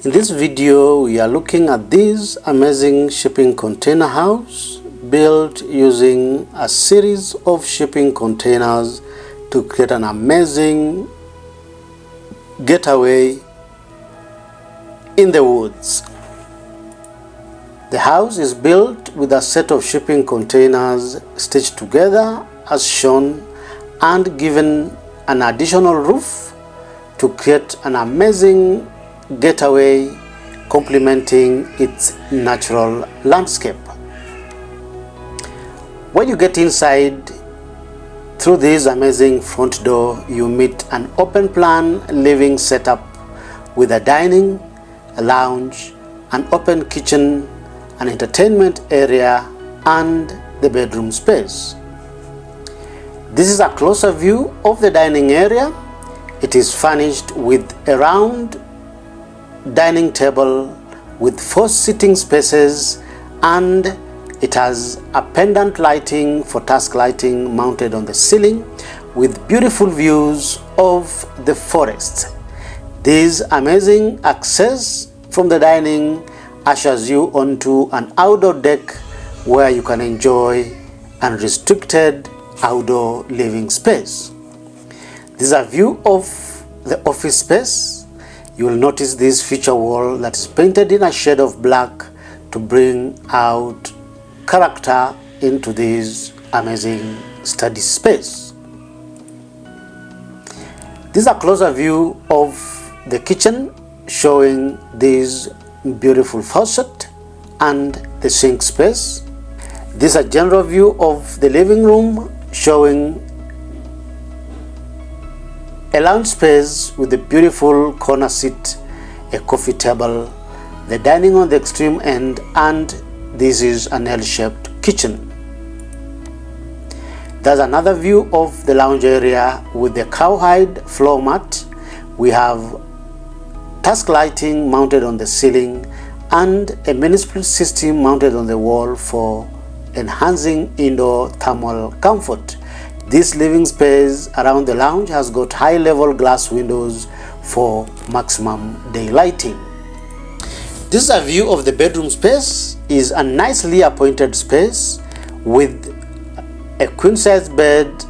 In this video, we are looking at this amazing shipping container house built using a series of shipping containers to create an amazing getaway in the woods. The house is built with a set of shipping containers stitched together as shown and given an additional roof to create an amazing getaway complementing its natural landscape. When you get inside through this amazing front door, you meet an open plan living setup with a dining, a lounge, an open kitchen, an entertainment area, and the bedroom space. This is a closer view of the dining area. It is furnished with a round dining table with 4 sitting spaces, and it has a pendant lighting for task lighting mounted on the ceiling with beautiful views of the forest. This amazing access from the dining ushers you onto an outdoor deck where you can enjoy unrestricted outdoor living space. This is a view of the office space. You will notice this feature wall that is painted in a shade of black to bring out character into this amazing study space. This is a closer view of the kitchen showing this beautiful faucet and the sink space. This is a general view of the living room showing a lounge space with a beautiful corner seat, a coffee table, the dining on the extreme end, and this is an L-shaped kitchen. There's another view of the lounge area with the cowhide floor mat. We have task lighting mounted on the ceiling and a mini split system mounted on the wall for enhancing indoor thermal comfort. This living space around the lounge has got high-level glass windows for maximum daylighting. This is a view of the bedroom space. Is a nicely appointed space with a queen-size bed,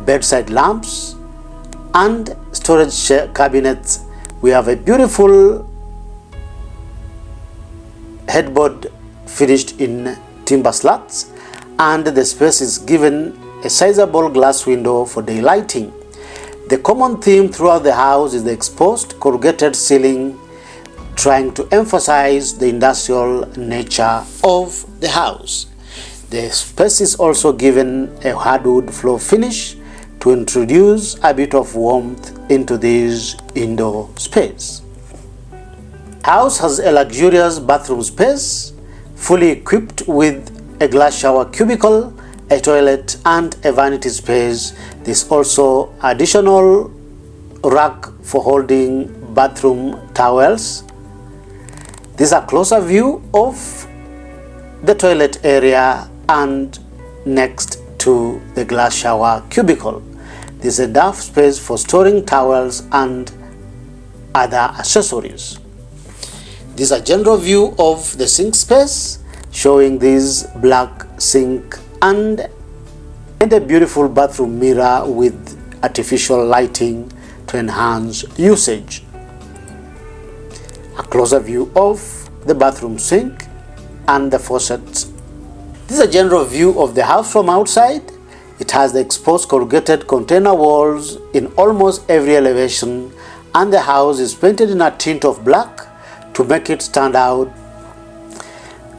bedside lamps, and storage cabinets. We have a beautiful headboard finished in timber slats, and the space is given a sizable glass window for daylighting. The common theme throughout the house is the exposed corrugated ceiling, trying to emphasize the industrial nature of the house. The space is also given a hardwood floor finish to introduce a bit of warmth into this indoor space. The house has a luxurious bathroom space, fully equipped with a glass shower cubicle, a toilet, and a vanity space. There's also additional rack for holding bathroom towels. This is a closer view of the toilet area and next to the glass shower cubicle. This is a dark space for storing towels and other accessories. This is a general view of the sink space showing this black sink and a beautiful bathroom mirror with artificial lighting to enhance usage. A closer view of the bathroom sink and the faucets. This is a general view of the house from outside. It has the exposed corrugated container walls in almost every elevation, and the house is painted in a tint of black to make it stand out.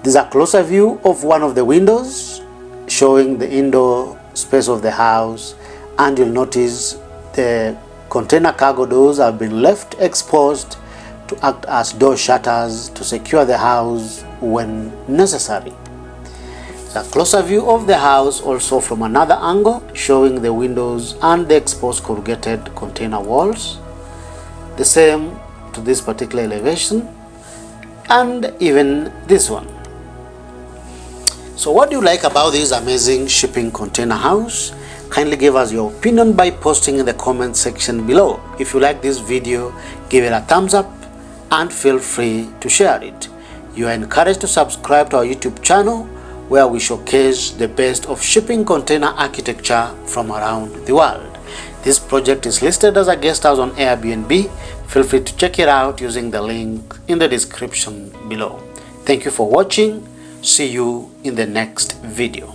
This is a closer view of one of the windows showing the indoor space of the house, and you'll notice the container cargo doors have been left exposed to act as door shutters to secure the house when necessary. A closer view of the house also from another angle showing the windows and the exposed corrugated container walls, the same to this particular elevation and even this one. So what do you like about this amazing shipping container house? Kindly give us your opinion by posting in the comment section below. If you like this video, give it a thumbs up and feel free to share it. You are encouraged to subscribe to our YouTube channel, where we showcase the best of shipping container architecture from around the world. This project is listed as a guest house on Airbnb. Feel free to check it out using the link in the description below. Thank you for watching. See you in the next video.